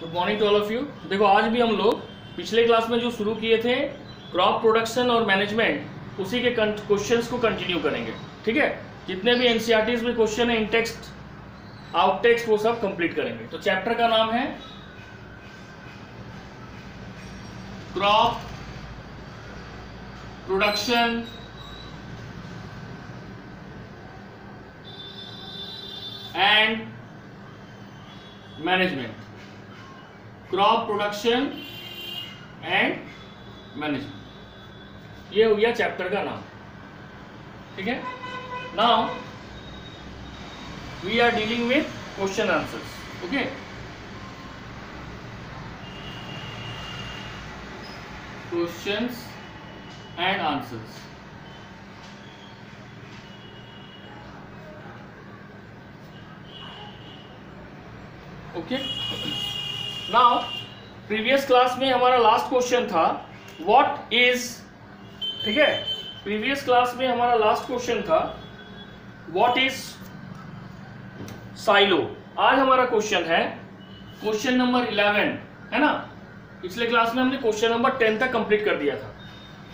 Good morning to all of you. देखो आज भी हम लोग पिछले क्लास में जो शुरू किए थे क्रॉप प्रोडक्शन और मैनेजमेंट, उसी के क्वेश्चंस को कंटिन्यू करेंगे। ठीक है, जितने भी एनसीईआरटीज में क्वेश्चन है इन टेक्स्ट आउट टेक्स्ट वो सब कंप्लीट करेंगे। तो चैप्टर का नाम है crop production and management. Crop production and management, ये हो गया चैप्टर का नाम। ठीक है, now we are dealing with question answers. Okay, questions and answers. Okay, now previous class में हमारा लास्ट क्वेश्चन था व्हाट इज, ठीक है, प्रीवियस क्लास में हमारा लास्ट क्वेश्चन था व्हाट इज साइलो। आज हमारा क्वेश्चन है क्वेश्चन नंबर 11, है ना। पिछले क्लास में हमने क्वेश्चन नंबर 10 तक कंप्लीट कर दिया था।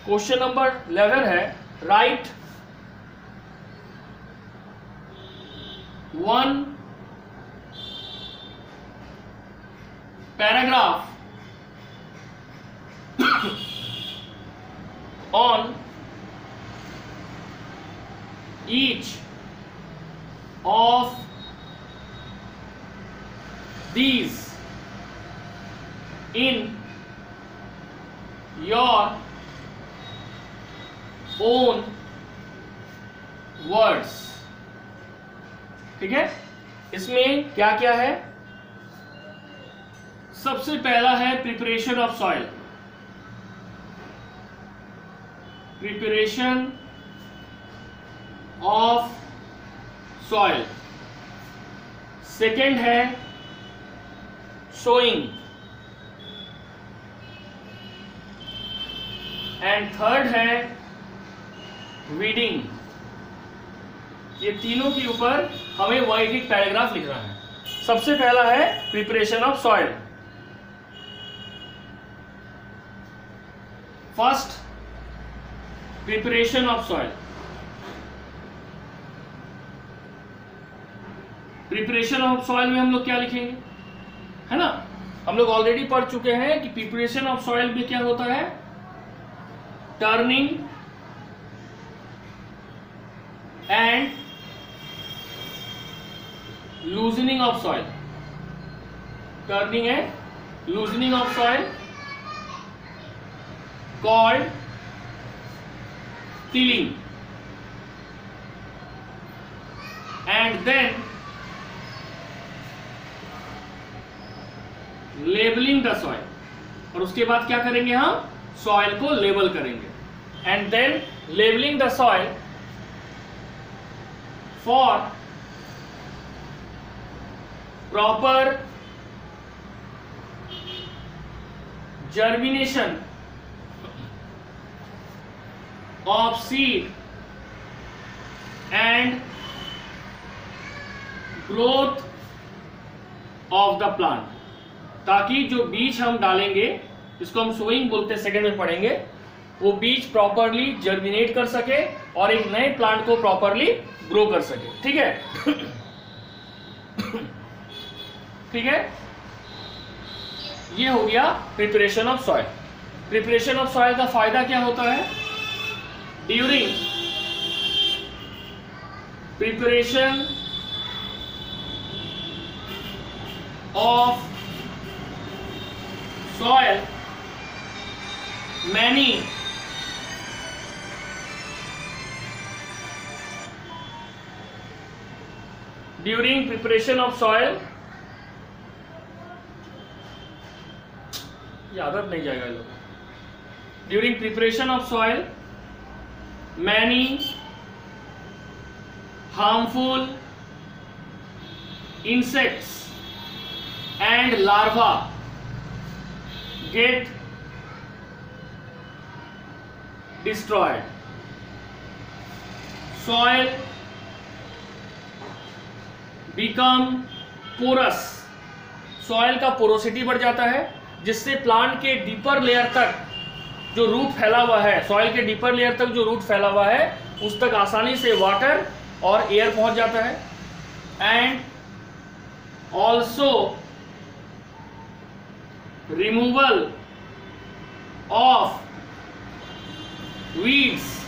क्वेश्चन नंबर 11 है right one paragraph on each of these in your own words। ठीक है, इसमें क्या क्या है? सबसे पहला है preparation of soil. Preparation of soil. Second है सोइंग एंड थर्ड है वीडिंग। ये तीनों के ऊपर हमें एक एक पैराग्राफ लिखना है। सबसे पहला है preparation of soil. First, preparation of soil. Preparation of soil में हम लोग क्या लिखेंगे, है ना। हम लोग ऑलरेडी पढ़ चुके हैं कि प्रिपरेशन ऑफ सॉइल में क्या होता है, turning and loosening of soil. Turning and loosening of soil called tilling, and then labelling the soil. और उसके बाद क्या करेंगे, हम सॉइल को लेबल करेंगे। And then labelling the soil for proper germination of seed and growth of the plant, ताकि जो बीज हम डालेंगे, इसको हम सोइंग बोलते हैं, सेकेंड में पढ़ेंगे, वो बीज प्रॉपरली जर्मिनेट कर सके और एक नए प्लांट को प्रॉपरली ग्रो कर सके। ठीक है ठीक है, ये हो गया preparation of soil. Preparation of soil का फायदा क्या होता है? During preparation of soil, many during preparation of soil, ये आदत नहीं जाएगा लोग। During preparation of soil, many harmful insects and larvae get destroyed. Soil become porous soil का पोरोसिटी बढ़ जाता है, जिससे प्लांट के डीपर लेयर तक जो रूट फैला हुआ है, सॉइल के डीपर लेयर तक जो रूट फैला हुआ है उस तक आसानी से वाटर और एयर पहुंच जाता है। And also removal of weeds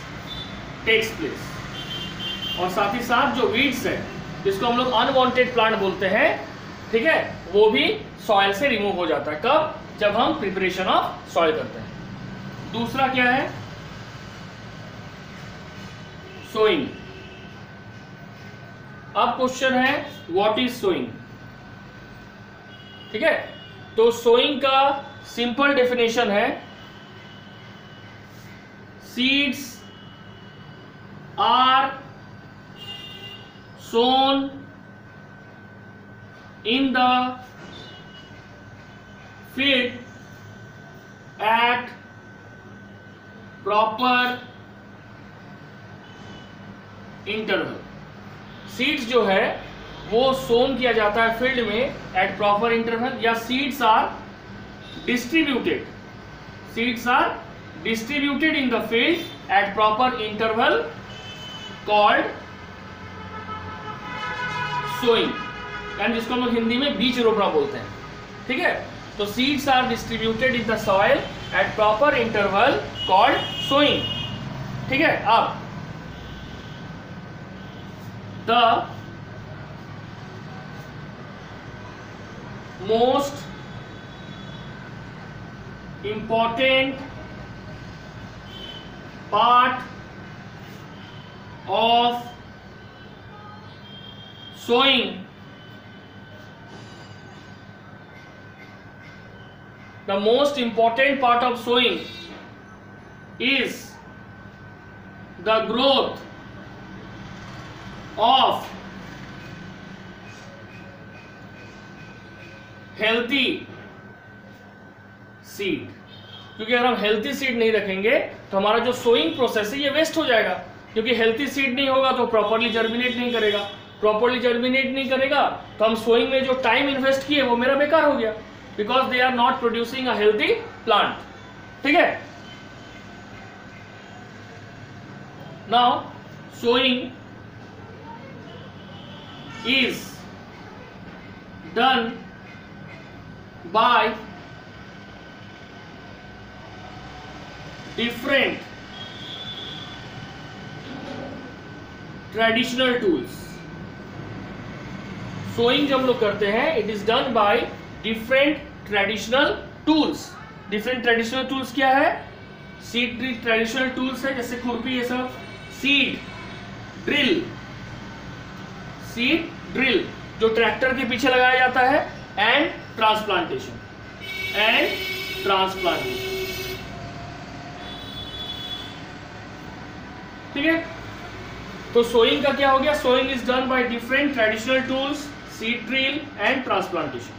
takes place, और साथ ही साथ जो वीड्स है जिसको हम लोग अनवांटेड प्लांट बोलते हैं, ठीक है, वो भी सॉइल से रिमूव हो जाता है। कब? जब हम प्रिपरेशन ऑफ सॉइल करते हैं। दूसरा क्या है? सोइंग। अब क्वेश्चन है व्हाट इज सोइंग, ठीक है। तो सोइंग का सिंपल डेफिनेशन है seeds are sown in the field at proper interval। Seeds जो है वो सोन किया जाता है फील्ड में एट प्रॉपर इंटरवल, या seeds are distributed in the field at proper interval called sowing, यानी जिसको हम लोग हिंदी में बीज रोपना बोलते हैं, ठीक है। तो seeds are distributed in the soil at proper interval called sowing, ठीक है। अब the most important part of sowing, the most important part of sowing is the growth of healthy seed, क्योंकि अगर हम हेल्थी सीड नहीं रखेंगे तो हमारा जो सोइंग प्रोसेस है ये वेस्ट हो जाएगा, क्योंकि हेल्थी सीड नहीं होगा तो प्रॉपरली जर्मिनेट नहीं करेगा, प्रॉपरली जर्मिनेट नहीं करेगा तो हम सोइंग में जो टाइम इन्वेस्ट किए वो मेरा बेकार हो गया, because they are not producing a healthy plant, ठीक है। Now sowing is done by different traditional tools। sowing जब हम लोग करते हैं it is done by different traditional tools. Different traditional tools क्या है? सीड ड्रिल ट्रेडिशनल टूल्स है, जैसे खुरपी, ये सब। सीड ड्रिल जो ट्रैक्टर के पीछे लगाया जाता है, एंड ट्रांसप्लांटेशन, ठीक है। तो सोइंग का क्या हो गया? Sowing is done by different traditional tools, seed drill and transplantation.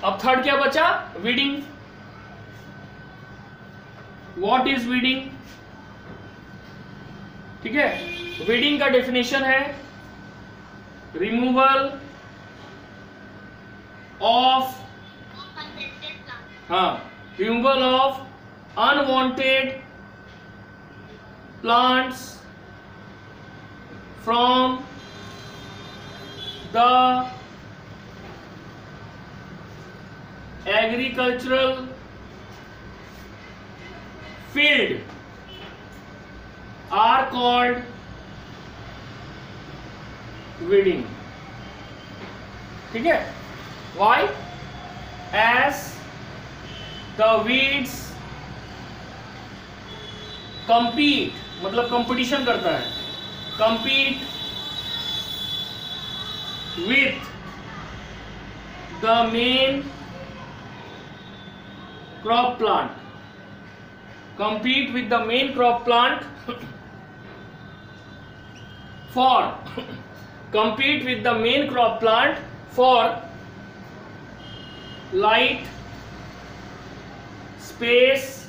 अब थर्ड क्या बचा? वीडिंग। What is weeding? ठीक है, वीडिंग का डेफिनेशन है removal of unwanted plants from the agricultural field are called weeding, ठीक है। Why? As the weeds compete, मतलब कंपटीशन करता है, compete with the main crop plant, compete with the main crop plant for light, space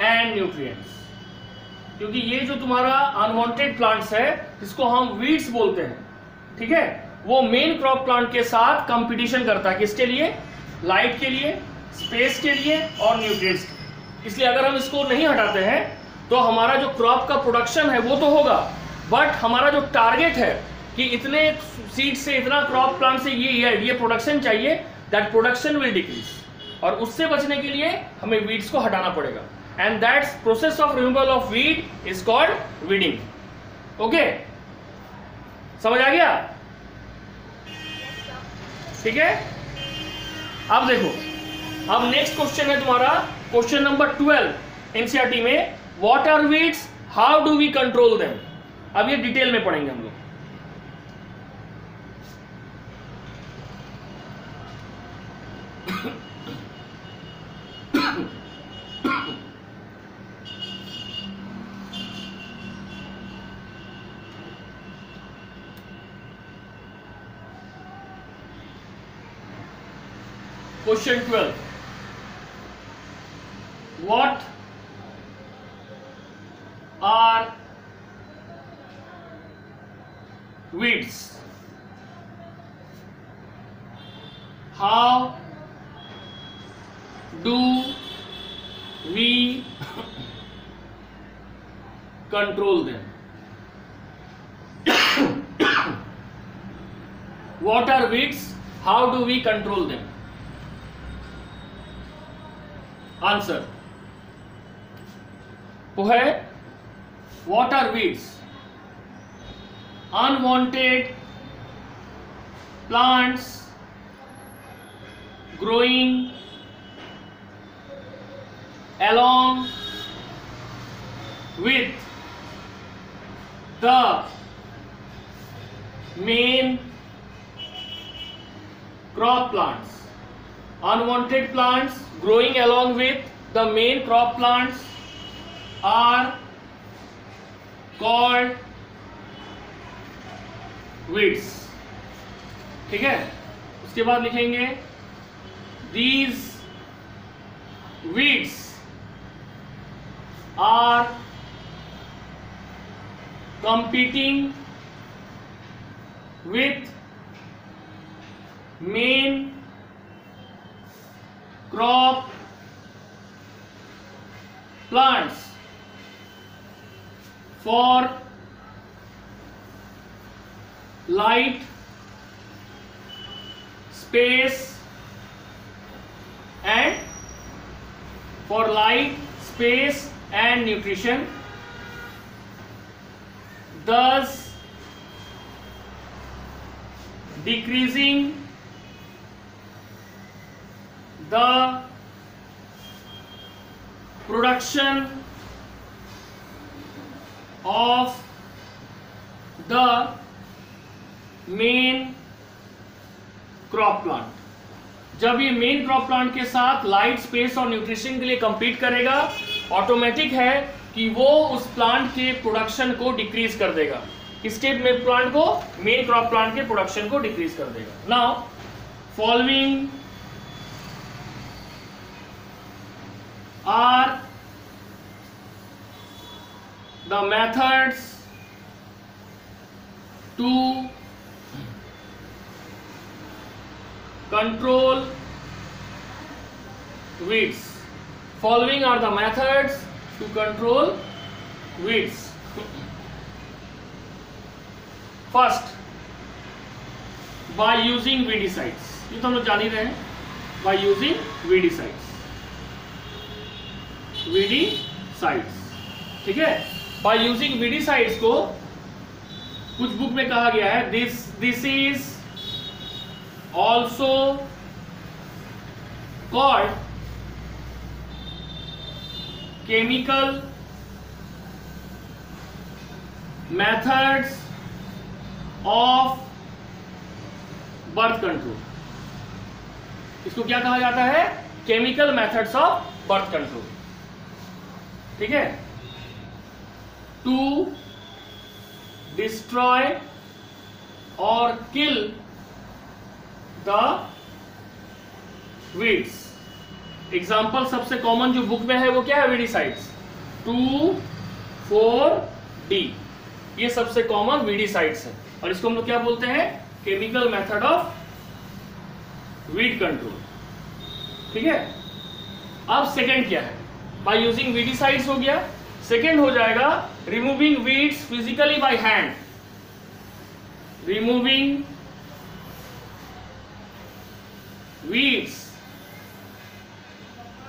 and nutrients। क्योंकि ये जो तुम्हारा unwanted plants है जिसको हम वीड्स बोलते हैं, ठीक है, वो मेन क्रॉप प्लांट के साथ कंपटीशन करता है। किसके लिए? लाइट के लिए, स्पेस के लिए और न्यूट्रिएंट्स के लिए। इसलिए अगर हम इसको नहीं हटाते हैं तो हमारा जो क्रॉप का प्रोडक्शन है वो तो होगा, बट हमारा जो टारगेट है कि इतने सीड से, इतना क्रॉप प्लांट से ये प्रोडक्शन चाहिए, दैट प्रोडक्शन विल डिक्रीज। और उससे बचने के लिए हमें वीड्स को हटाना पड़ेगा, and that's process of removal of weed is called weeding. Okay, समझ आ गया? ठीक है, अब देखो, अब नेक्स्ट क्वेश्चन है तुम्हारा क्वेश्चन नंबर 12 एनसीईआरटी में, what are weeds, how do we control them. अब ये डिटेल में पढ़ेंगे हम लोग। Question 12. What are weeds? How do we control them? What are weeds? How do we control them? Answer. वो है, what are weeds? Unwanted plants growing along with the main crop plants. Unwanted plants growing along with the main crop plants are called weeds. ठीक है, उसके बाद लिखेंगे these weeds are competing with main crop plants for light, space and nutrition, thus decreasing the production of the main crop plant. जब ये main crop plant के साथ light, space और न्यूट्रिशन के लिए कंपीट करेगा, ऑटोमेटिक है कि वो उस प्लांट के प्रोडक्शन को डिक्रीज कर देगा। किसके में प्लांट को? मेन क्रॉप प्लांट के प्रोडक्शन को डिक्रीज कर देगा। Now following are the methods to control weeds. Following are the methods to control weeds. First, by using weedicides. ये तो हम लोग जान ही रहे हैं, by using weedicides. वीडीसाइड्स, ठीक है। बाय यूजिंग वीडीसाइड्स को कुछ बुक में कहा गया है, this is also called chemical methods of birth control. इसको क्या कहा जाता है? Chemical methods of birth control, ठीक है। टू डिस्ट्रॉय और किल द वीड्स। एग्जाम्पल सबसे कॉमन जो बुक में है वो क्या है? वीडीसाइड्स 2,4-D, ये सबसे कॉमन वीडीसाइड्स है। और इसको हम लोग क्या बोलते हैं? Chemical method of weed control. ठीक है, अब सेकेंड क्या है, बाय यूजिंग वीडिसाइड्स हो गया। सेकेंड हो जाएगा removing weeds physically by hand, removing weeds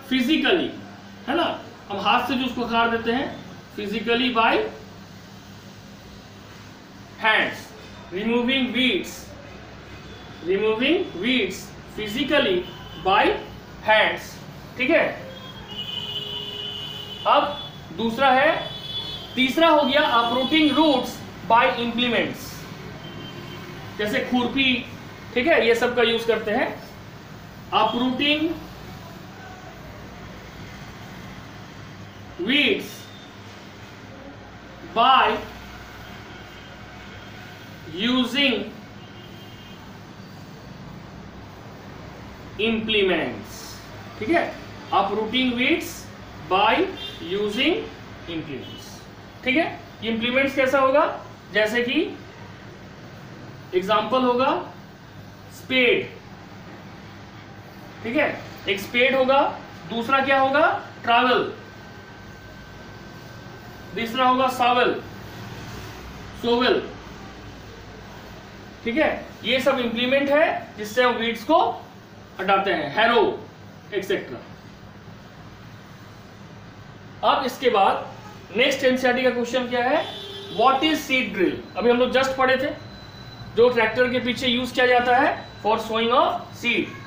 physically, है ना, हम हाथ से जो उसको उखाड़ देते हैं, physically by hands, removing weeds physically by hands. ठीक है, अब दूसरा है, तीसरा हो गया अप्रूटिंग रूट्स बाय इंप्लीमेंट्स, जैसे खुरपी, ठीक है, ये सब का यूज करते हैं। अप्रूटिंग वीड्स बाय यूजिंग इंप्लीमेंट्स। ठीक है, अप्रूटिंग वीड्स बाय यूजिंग इंप्लीमेंट्स। ठीक है, इंप्लीमेंट्स कैसा होगा, जैसे कि एग्जाम्पल होगा स्पेड। ठीक है, एक स्पेड होगा, दूसरा क्या होगा ट्रैवल, तीसरा होगा सोवेल। ठीक है, ये सब इंप्लीमेंट है जिससे हम वीड्स को हटाते हैं, हैरो एक्सेट्रा। अब इसके बाद नेक्स्ट एनसीईआरटी का क्वेश्चन क्या है, व्हाट इज सीड ड्रिल। अभी हम लोग जस्ट पढ़े थे, जो ट्रैक्टर के पीछे यूज किया जाता है for sowing of seed.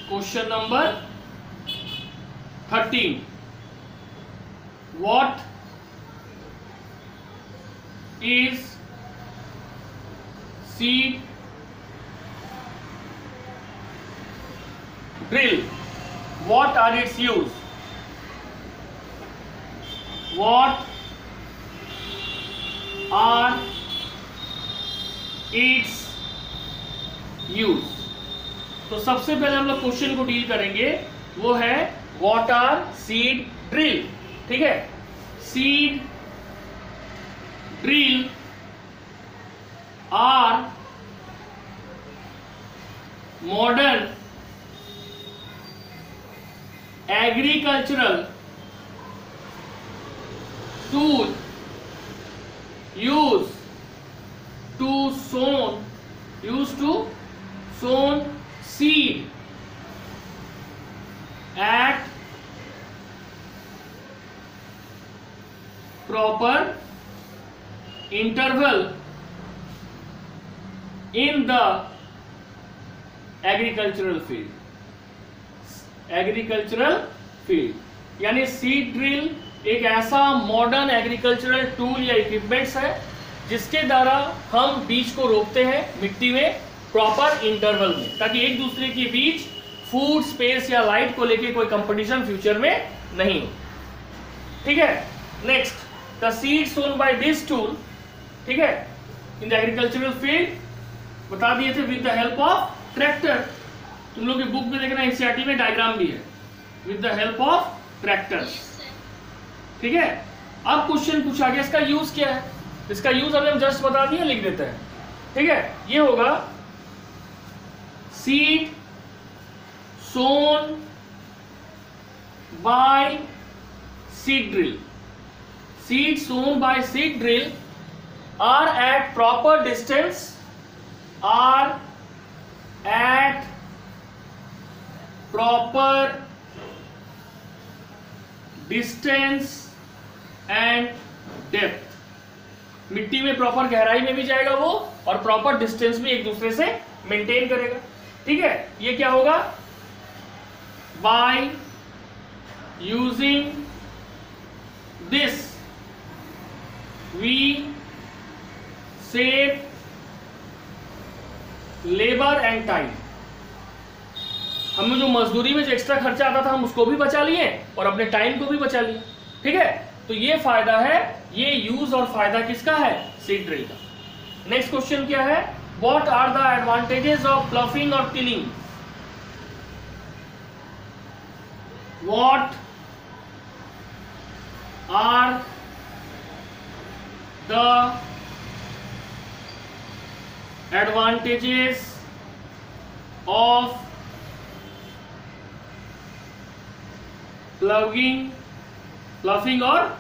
Question number 13, what is seed drill, what are its use, what are its use। तो सबसे पहले हम लोग क्वेश्चन को डील करेंगे, वो है व्हाट आर सीड ड्रिल। ठीक है, seed drill are modern agricultural tool use to sown seed at proper interval in the agricultural field। यानी सीड ड्रिल एक ऐसा मॉडर्न एग्रीकल्चरल टूल या इक्विपमेंट्स है जिसके द्वारा हम बीज को रोपते हैं मिट्टी में प्रॉपर इंटरवल में, ताकि एक दूसरे के बीच फूड, स्पेस या लाइट को लेके कोई कंपटीशन फ्यूचर में नहीं हो। ठीक है, next, the seed sown by this tool, ठीक है, इन द एग्रीकल्चरल फील्ड बता दिए थे with the help of tractor. तुम लोग की बुक में देखना एनसीईआरटी में डायग्राम भी है, with the help of tractors. ठीक है, अब क्वेश्चन पूछा गया इसका यूज क्या है, इसका यूज अभी हम जस्ट बता दिए, लिख देते हैं। ठीक है, ये होगा seed sown by seed drill. Seed sown by seed drill are at proper distance, are at proper distance and depth। मिट्टी में प्रॉपर गहराई में भी जाएगा वो और प्रॉपर डिस्टेंस भी एक दूसरे से मेंटेन करेगा। ठीक है, ये क्या होगा, by using this we save labour and time. हमें जो मजदूरी में जो एक्स्ट्रा खर्चा आता था हम उसको भी बचा लिए और अपने टाइम को भी बचा लिए। ठीक है, तो ये फायदा है, ये यूज और फायदा किसका है, सीड ड्रिल का। नेक्स्ट क्वेश्चन क्या है, What are the advantages of ploughing or tilling? What are the advantages of ploughing और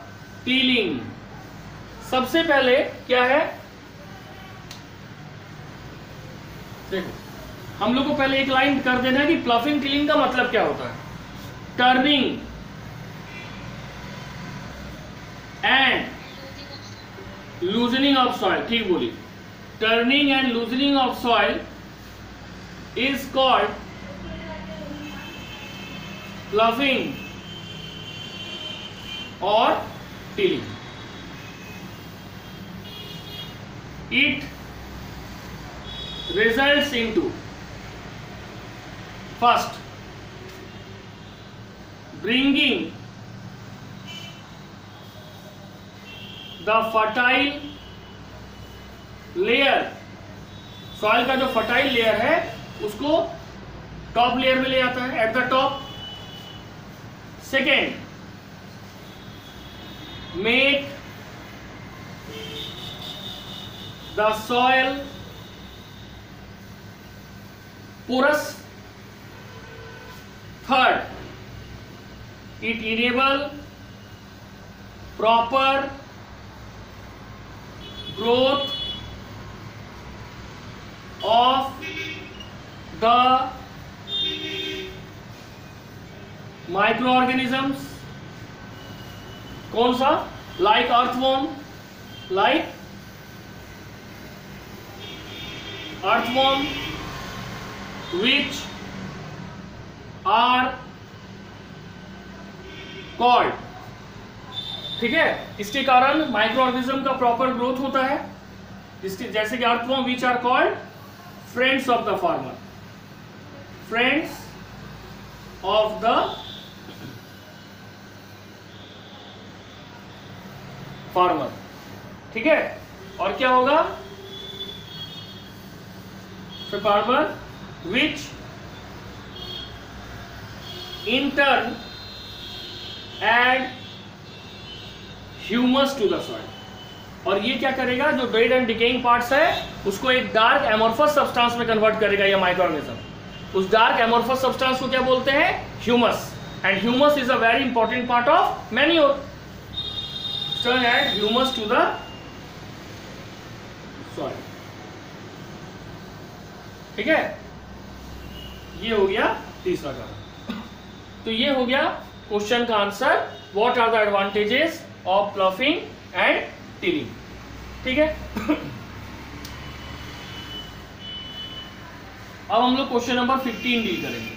tilling? सबसे पहले क्या है, देखो हम लोग को पहले एक लाइन कर देना है कि प्लफिंग टिलिंग का मतलब क्या होता है. Turning and loosening of soil, ठीक बोली. Turning and loosening of soil is called ploughing और tilling. It results into, first, bringing the fertile layer, सॉइल का जो फर्टाइल लेयर है उसको टॉप लेयर में ले आता है, at the top. Second, make the soil porous. Third, it enable proper growth of the microorganisms. कौन सा? Like earthworm, like earthworm, which are called, ठीक है, इसके कारण माइक्रो ऑर्गेनिज्म का प्रॉपर ग्रोथ होता है. इसके जैसे कि earthworm which are called friends of the farmer, friends of the farmer. ठीक है, और क्या होगा? farmer which in turn add humus to the soil. और ये क्या करेगा? जो डेड एंड डिकेइंग पार्ट्स है उसको एक डार्क एमोर्फस सब्सटेंस में कन्वर्ट करेगा ये माइक्रोऑर्गेनिज्म. उस डार्क एमोर्फस सब्सटेंस को क्या बोलते हैं? Humus. And humus is a very important part of manure. So add humus to the soil. ठीक है, ये हो गया तीसरा कारण. तो ये हो गया क्वेश्चन का answer. What are the advantages of ploughing and tilling. ठीक है. अब हम लोग क्वेश्चन नंबर 15 डील करेंगे.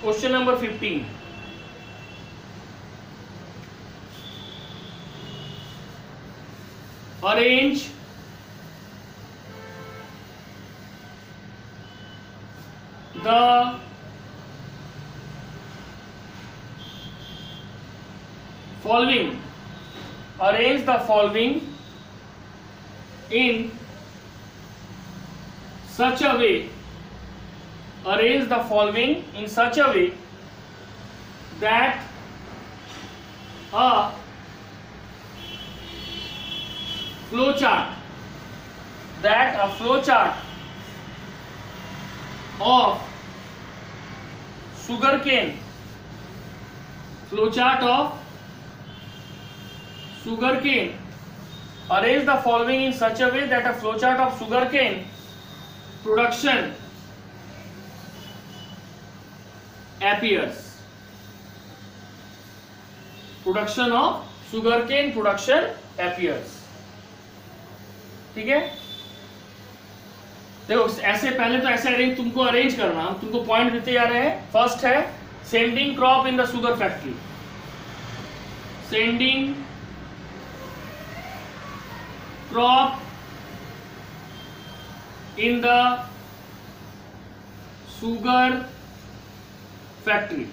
Question number 15. Arrange the following. Arrange the following in such a way. Arrange the following in such a way that a flowchart of sugarcane, arrange the following in such a way that a flowchart of sugarcane production appears. Production of sugarcane production appears. ठीक है. देखो ऐसे पहले तो ऐसे arrange तुमको arrange करना, हम तुमको पॉइंट देते जा रहे हैं. फर्स्ट है sending crop in the sugar factory. Sending crop in the sugar factory.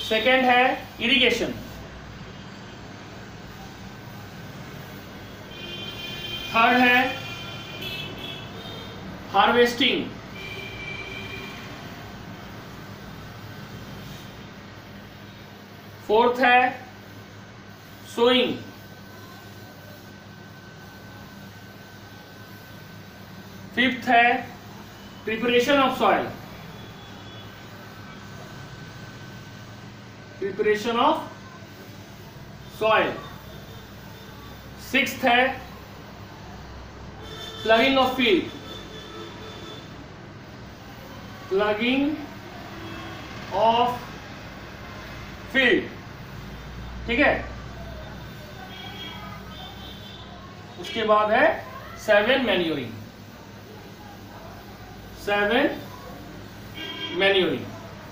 Second है इरिगेशन। थर्ड है हार्वेस्टिंग। फोर्थ है सोइंग। फिफ्थ है preparation of soil. Preparation of soil. Sixth है ploughing of field. Ploughing of field, ठीक है। उसके बाद है 7 मैन्योरिंग। 7 मैन्योरिंग।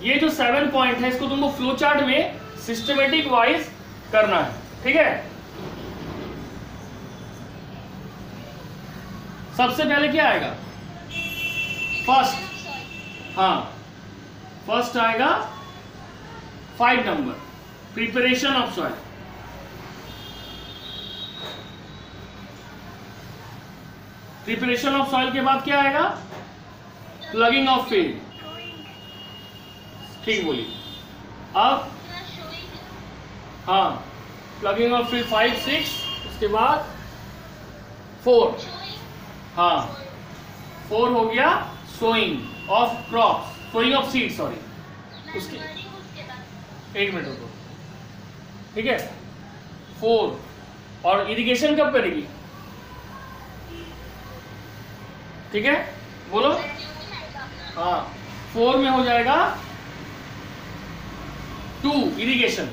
ये जो 7 पॉइंट है इसको तुमको फ्लो चार्ट में सिस्टमेटिक वाइज करना है, ठीक है। सबसे पहले क्या आएगा? फर्स्ट, हाँ फर्स्ट आएगा 5 number, preparation of soil. Preparation of soil के बाद क्या आएगा? प्लगिंग ऑफ फील्ड, ठीक बोलिए। अब हाँ प्लगिंग ऑफ फील्ड 5 6, उसके बाद 4, हाँ 4 हो गया sowing of crop, sowing of seed, sorry. उसके एक मिनट रुको, ठीक है। 4 और इरिगेशन कब करेगी? ठीक है, बोलो। हाँ 4 में हो जाएगा 2 इरिगेशन,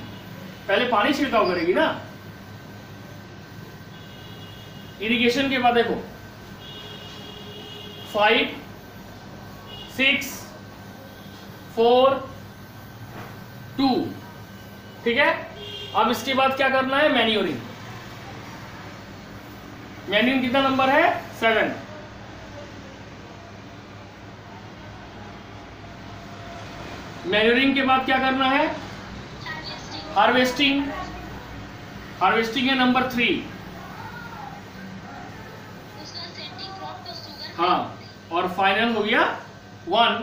पहले पानी छिड़काव करेगी ना। इरिगेशन के बाद देखो 5 6 4 2, ठीक है। अब इसके बाद क्या करना है? मैन्योरिंग। मैन्योरिंग कितना नंबर है? 7। मैन्योरिंग के बाद क्या करना है? हार्वेस्टिंग। हार्वेस्टिंग है नंबर 3, हाँ। और फाइनल हो गया 1,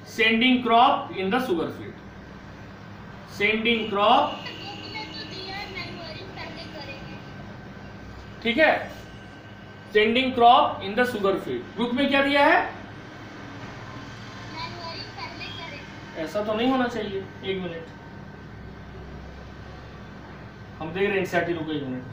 sending crop in the sugar field. Sending crop, ठीक है, sending crop in the sugar field. Book में क्या दिया है? ऐसा तो नहीं होना चाहिए। एक मिनट, हम देख रहे हैं एनसीईआरटी, रुको एक मिनट।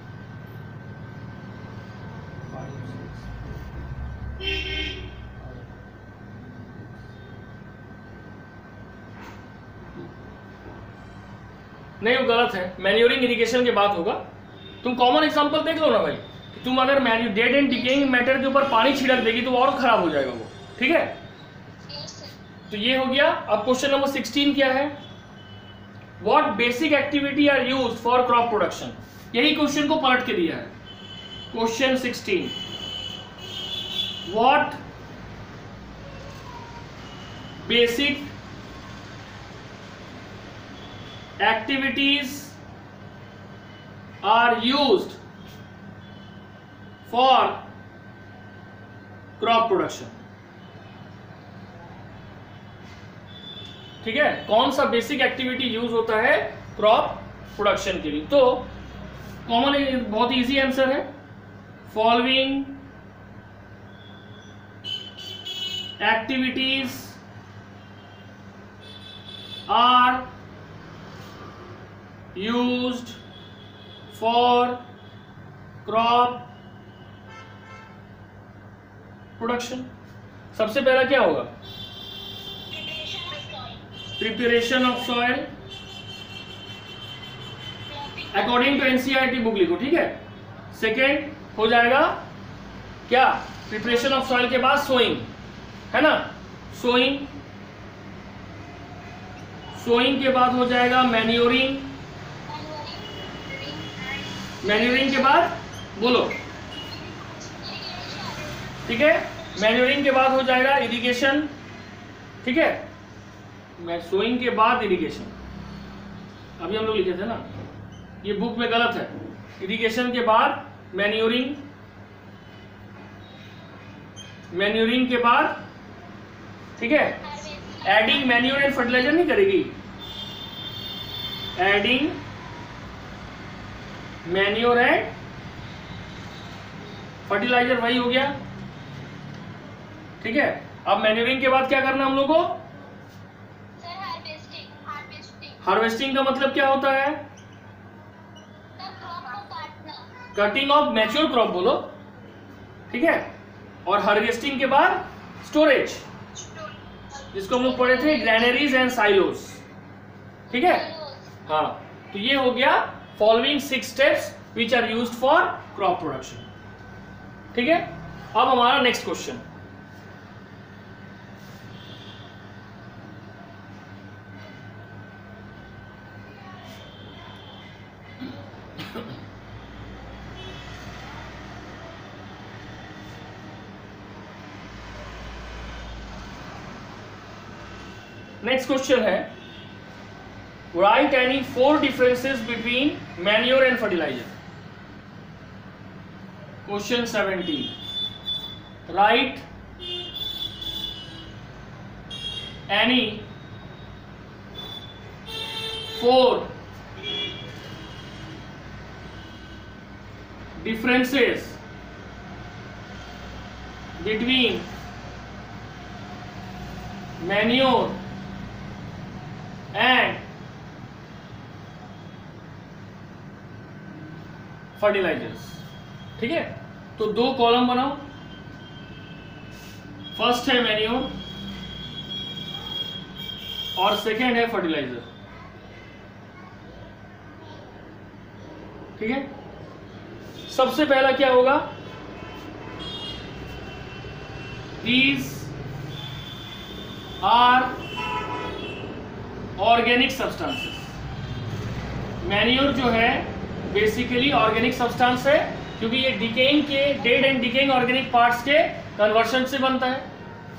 नहीं, वो गलत है। मैन्योरिंग इरिगेशन के बाद होगा। तुम कॉमन एग्जांपल देख लो ना भाई। तुम अगर डेड एंड डिकेइंग मैटर के ऊपर पानी छिड़क देगी तो और खराब हो जाएगा वो, ठीक है। तो ये हो गया। अब क्वेश्चन नंबर 16 क्या है? What basic activity are used for crop production. यही क्वेश्चन को पलट के दिया है। Question 16, what basic activities are used for crop production, ठीक है। कौन सा बेसिक एक्टिविटी यूज होता है क्रॉप प्रोडक्शन के लिए? तो कॉमन, बहुत इजी आंसर है। Following activities are used for crop production। सबसे पहला क्या होगा? Preparation of soil, according to NCERT book लिखो, ठीक है। सेकेंड हो जाएगा क्या? प्रिपरेशन ऑफ सॉइल के बाद सोइंग, है ना। सोइंग, सोइंग के बाद हो जाएगा मैन्योरिंग। मैन्योरिंग के बाद बोलो, ठीक है। मैन्योरिंग के बाद हो जाएगा इरिगेशन, ठीक है, सोइंग के बाद इरिगेशन, अभी हम लोग लिखे थे ना, ये बुक में गलत है। इरिगेशन के बाद मैन्योरिंग, मैन्योरिंग के बाद, ठीक है, एडिंग मैन्योर एंड फर्टिलाइजर नहीं करेगी, एडिंग मैन्योर एंड फर्टिलाइजर वही हो गया, ठीक है। अब मैन्योरिंग के बाद क्या करना हम लोग को? Sir harvesting. हार्वेस्टिंग का मतलब क्या होता है? क्रॉप को काटना। कटिंग ऑफ मैच्योर क्रॉप बोलो, ठीक है। और हार्वेस्टिंग के बाद स्टोरेज, जिसको हम लोग पढ़े थे ग्रैनरीज एंड साइलोस, ठीक है। हाँ, तो ये हो गया following 6 steps which are used for crop production, ठीक है। अब हमारा नेक्स्ट क्वेश्चन, नेक्स्ट क्वेश्चन है write any 4 differences between manure and fertilizer. Question 17, write any 4 differences between manure and fertilizers, ठीक है। तो 2 कॉलम बनाओ, फर्स्ट है मैन्योर और सेकेंड है फर्टिलाइजर, ठीक है। सबसे पहला क्या होगा? These are organic substances. Manure जो है बेसिकली ऑर्गेनिक सब्सटेंस है, क्योंकि ये डिकेइंग के dead and decaying organic parts के कन्वर्शन से बनता है,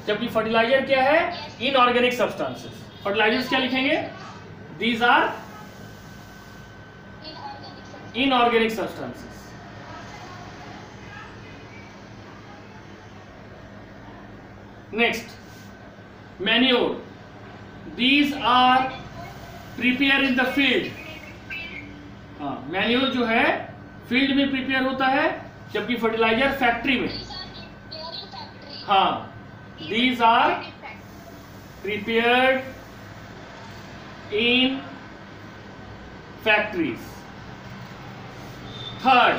जबकि फर्टिलाइजर क्या है? Inorganic substances. फर्टिलाइजर्स क्या लिखेंगे? These are inorganic substances. Next manure, these are prepare in the field. हाँ, मैन्योर जो है फील्ड में प्रिपेयर होता है, जबकि फर्टिलाइजर फैक्ट्री में। हाँ, these are prepared in factories. Third,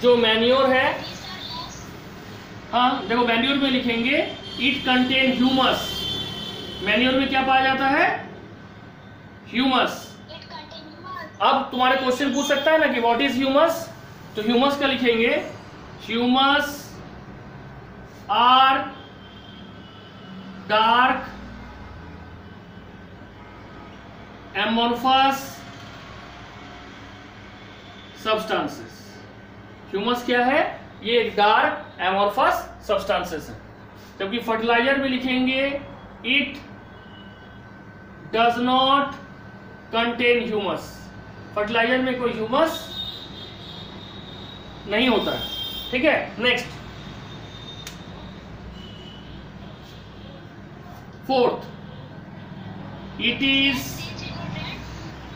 जो मैन्योर है, हाँ देखो मैन्योर में लिखेंगे इट कंटेन ह्यूमस। मैन्योर में क्या पाया जाता है? ह्यूमस। अब तुम्हारे क्वेश्चन पूछ सकता है ना कि व्हाट इज ह्यूमस, तो ह्यूमस का लिखेंगे humus are dark amorphous substances. Humus क्या है? ये डार्क एमोर्फस सब्सटेंसेस है। जबकि फर्टिलाइजर में लिखेंगे it does not contain humus. Fertilizer में कोई ह्यूमस नहीं होता है, ठीक है। नेक्स्ट, फोर्थ, इट इज,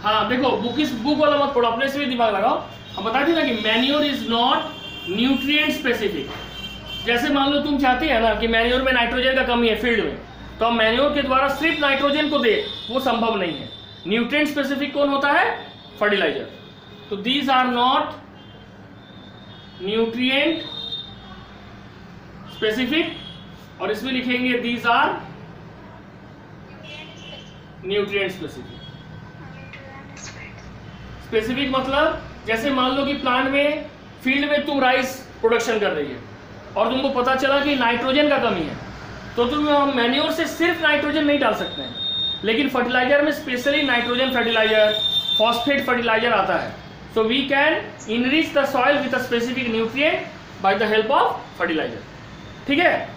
हाँ देखो बुक वाला मत पढ़ो, अपने से भी दिमाग लगाओ। हम बताते हैं ना कि manure is not nutrient specific. जैसे मान लो तुम चाहते हैं ना कि मैन्योर में नाइट्रोजन का कमी है फील्ड में, तो हम मैन्योर के द्वारा सिर्फ नाइट्रोजन को दे, वो संभव नहीं है। न्यूट्रिएंट स्पेसिफिक कौन होता है? फर्टिलाइजर। तो these are not nutrient specific, और इसमें लिखेंगे these are nutrient specific. Specific मतलब जैसे मान लो कि प्लांट में, फील्ड में तुम राइस प्रोडक्शन कर रही है और तुमको पता चला कि नाइट्रोजन का कमी है, तो तुम मैन्योर से सिर्फ नाइट्रोजन नहीं डाल सकते हैं, लेकिन फर्टिलाइजर में specially nitrogen fertilizer, phosphate fertilizer आता है। So we can enrich the soil with a specific nutrient by the help of fertilizer, ठीक है।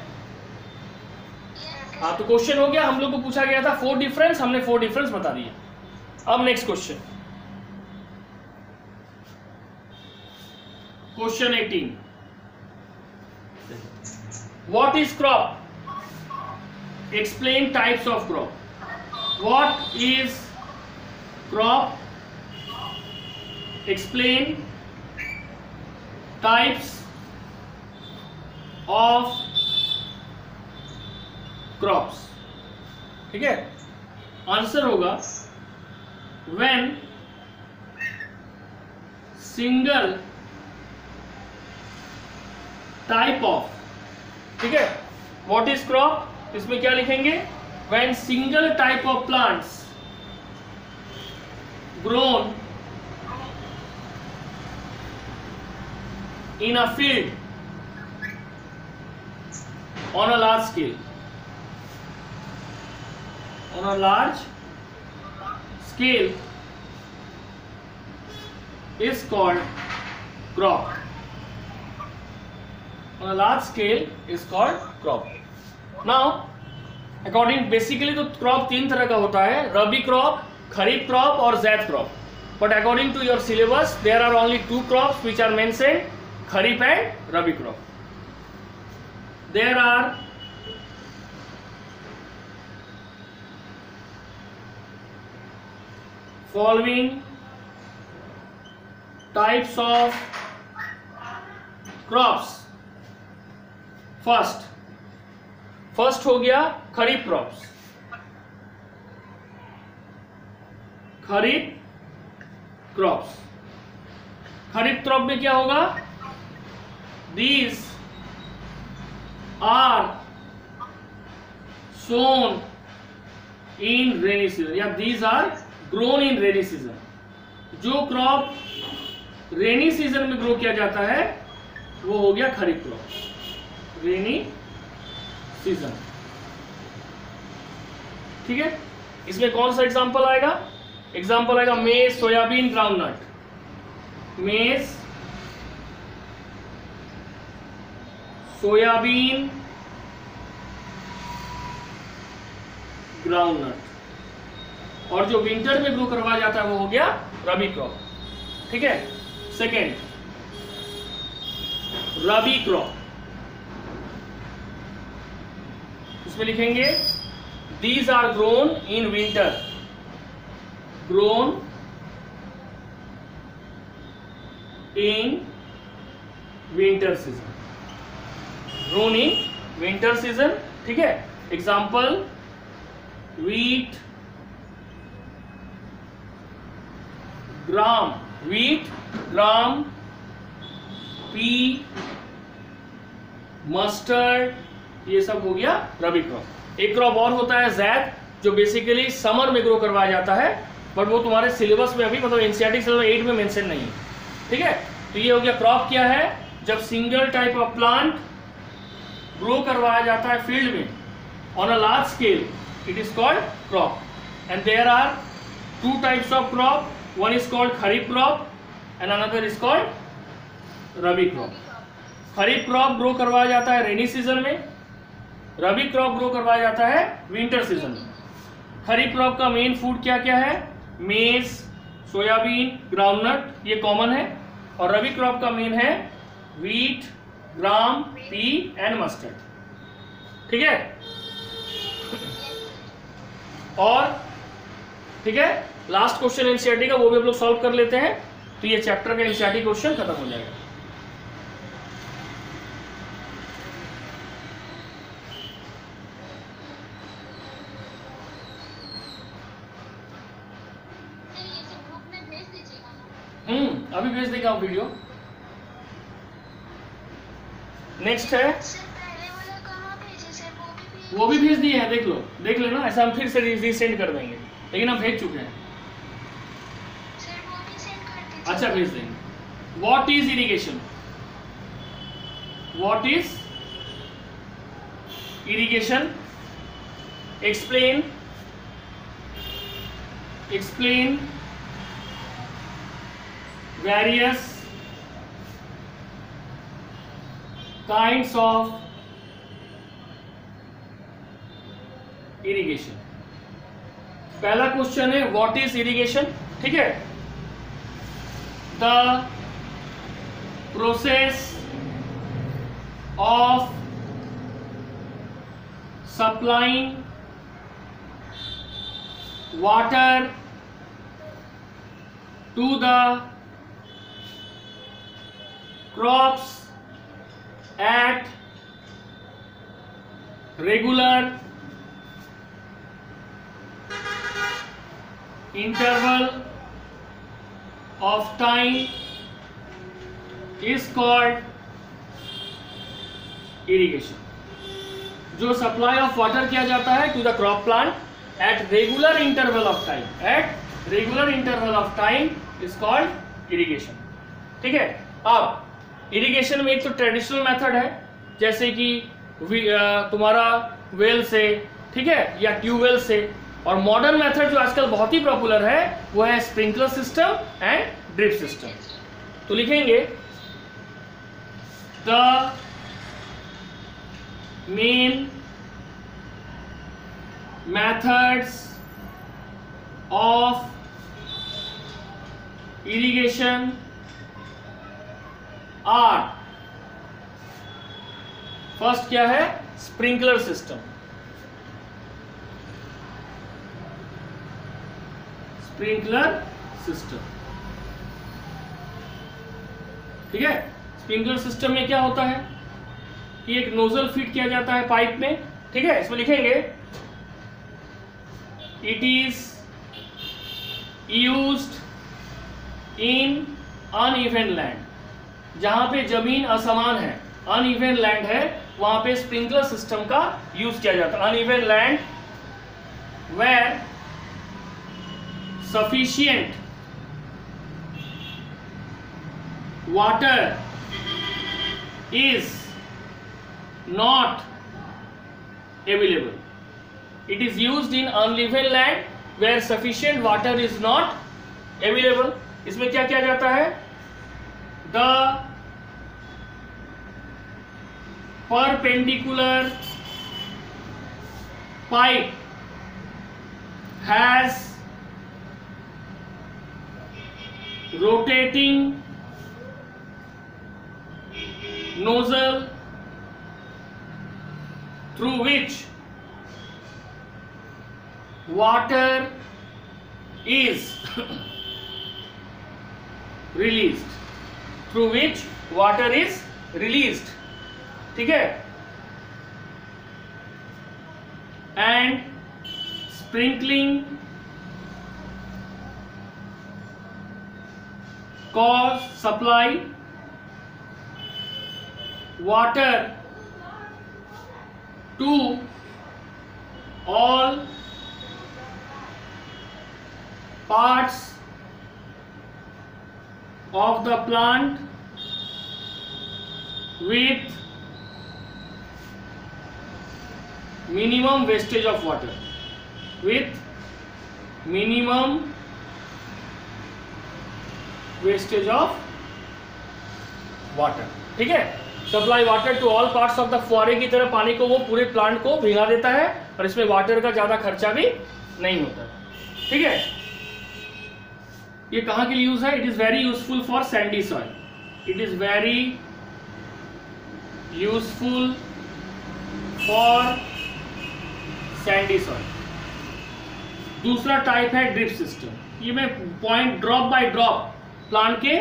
हाँ, तो क्वेश्चन हो गया, हम लोग को पूछा गया था 4 डिफरेंस, हमने 4 डिफरेंस बता दिए। अब next question, question 18, what is crop? Explain types of crop. What is crop? Explain types of crops. ठीक है, आंसर होगा व्हेन सिंगल टाइप ऑफ। ठीक है, व्हाट इज क्रॉप? इसमें क्या लिखेंगे? When single type of plants grown in a field on a large scale, on a large scale is called crop. On a large scale is called crop. Now according basically तो crop 3 तरह का होता है, रबी crop, kharif crop और ज़ैद crop. But according to your syllabus there are only 2 crops which are mentioned, Kharif and Rabi crop. There are following types of crops. First हो गया खरीफ crops. खरीफ crop में क्या होगा? These are sown in rainy season या these are grown in rainy season। जो crop rainy season में grow किया जाता है वो हो गया खरीफ क्रॉप, रेनी सीजन। ठीक है, इसमें कौन सा एग्जांपल आएगा? एग्जांपल आएगा मेज, सोयाबीन, ग्राउंडनट। मेज, सोयाबीन, ग्राउंडनट। और जो विंटर में ग्रो करवाया जाता है वो हो गया रबी क्रॉप। ठीक है, सेकेंड रबी क्रॉप, इसमें लिखेंगे these are grown in winter, grown in winter season, grown in winter season. ठीक है, example wheat, gram, pea, mustard, ये सब हो गया रबी क्रॉप। एक क्रॉप और होता है ज़ैद, जो बेसिकली समर में ग्रो करवाया जाता है, बट वो तुम्हारे सिलेबस में अभी मतलब एनसीईआरटी सिलेबस 8 में मेंशन नहीं है। ठीक है, तो ये हो गया क्रॉप क्या है? जब single type of plant grow करवाया जाता है फील्ड में on a large scale, it is called crop. And there are 2 types of crop, one is called kharif crop and another is called rabi crop. Kharif crop grow करवाया जाता है rainy season में, रबी crop grow करवाया जाता है विंटर सीजन में। खरीफ crop का main food क्या क्या है? मेज, सोयाबीन, ग्राउंडनट, ये कॉमन है। और रबी क्रॉप का मेन है wheat, gram, P and mustard. ठीक है, और ठीक है, लास्ट क्वेश्चन एनसीईआरटी का वो भी हम लोग सॉल्व कर लेते हैं, तो ये चैप्टर का एनसीईआरटी क्वेश्चन खत्म हो जाएगा। अभी भेज देगा वीडियो। नेक्स्ट है, वो भी भेज दिए हैं, देख लो, देख लेना। ऐसा हम फिर से रीसेंड कर देंगे, लेकिन हम भेज चुके हैं। अच्छा, भेज देंगे। What is irrigation? What is irrigation? Explain various kinds of irrigation. पहला क्वेश्चन है व्हाट इज इरिगेशन, ठीक है। The process of supplying water to the crops at regular interval of time is called irrigation। जो सप्लाई ऑफ वाटर किया जाता है to the crop plant at regular interval of time, at regular interval of time is called irrigation, ठीक है। अब irrigation में एक तो ट्रेडिशनल मेथड है जैसे कि तुम्हारा वेल से, ठीक है, या ट्यूबवेल से, और मॉडर्न मेथड जो आजकल बहुत ही पॉपुलर है वो है sprinkler system and drip system. तो लिखेंगे the main methods of irrigation are, first क्या है, स्प्रिंकलर सिस्टम, स्प्रिंकलर सिस्टम, ठीक है। स्प्रिंकलर सिस्टम में क्या होता है कि एक नोजल फिट किया जाता है पाइप में, ठीक है। इसमें लिखेंगे it is used in uneven land, जहां पे जमीन असमान है, अनइवन लैंड है, वहां पे स्प्रिंकलर सिस्टम का यूज किया जाता है। Uneven land where sufficient water is not available. It is used in uneven land where sufficient water is not available. इसमें क्या किया जाता है, the perpendicular pipe has rotating nozzle through which water is released, through which water is released, ठीक है। and sprinkling cause supply water to all parts of the plant with minimum wastage of water, with minimum wastage of water, ठीक है। Supply water to all parts of the, फुहारे की तरह पानी को वो पूरे प्लांट को भिगा देता है और इसमें वाटर का ज्यादा खर्चा भी नहीं होता, ठीक है। ये कहाँ के लिए यूज है, it is very useful for Sandy soil, it is very useful for Sandy soil. दूसरा टाइप है ड्रिप सिस्टम, ये में point drop by drop plant के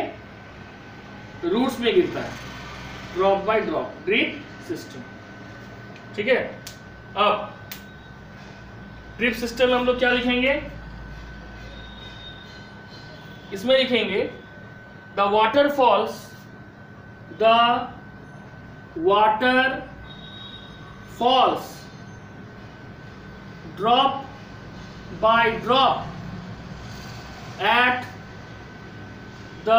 रूट्स में गिरता है, drop by drop drip system, ठीक है। अब ड्रिप सिस्टम में हम लोग क्या लिखेंगे, इसमें लिखेंगे the water falls drop by drop at the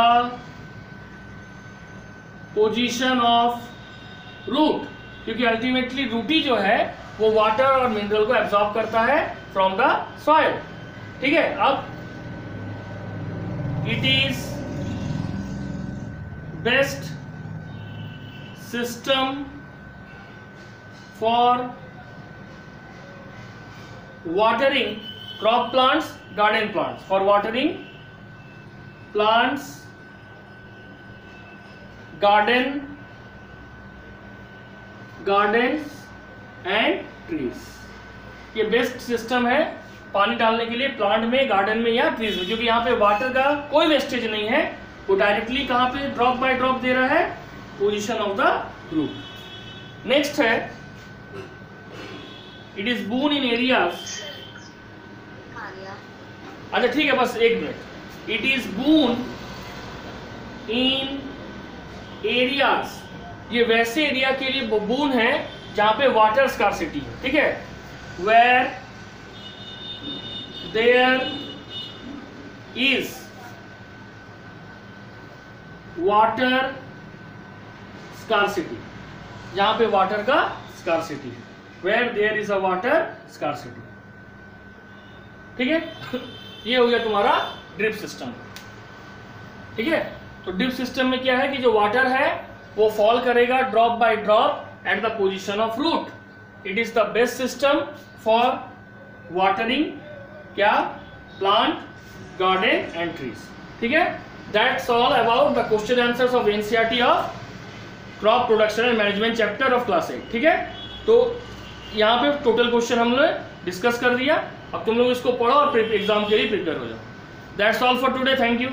position of root, क्योंकि अल्टीमेटली रूटी जो है वो वाटर और मिनरल को एब्जॉर्ब करता है फ्रॉम द सॉइल, ठीक है। अब it is best system for watering crop plants, garden plants, for watering plants, gardens and trees। ये बेस्ट सिस्टम है पानी डालने के लिए प्लांट में, गार्डन में या ट्रीज में, क्योंकि यहाँ पे वाटर का कोई वेस्टेज नहीं है, वो डायरेक्टली कहाँ पे ड्रॉप बाय ड्रॉप दे रहा है, position of the root. Next है it is boon in areas. अच्छा ठीक है, बस एक minute. It is boon in areas, ये वैसे एरिया के लिए बून है जहां पे वाटर स्कार्सिटी है, ठीक है। Where there is water scarcity, जहां पे वाटर का स्कार्सिटी है, where there is a water scarcity, ठीक है। ये हो गया तुम्हारा ड्रिप सिस्टम, ठीक है। तो ड्रिप सिस्टम में क्या है कि जो वाटर है वो फॉल करेगा drop by drop at the position of root. It is the best system for watering क्या, प्लांट, गार्डन एंड ट्रीज, ठीक है। That's all about the question answers of NCERT of crop production and management chapter of class 8, ठीक है। तो यहाँ पे total question हमने discuss कर दिया। अब तुम लोग इसको पढ़ो और एग्जाम के लिए प्रिपेयर हो जाओ। That's all for today, thank you.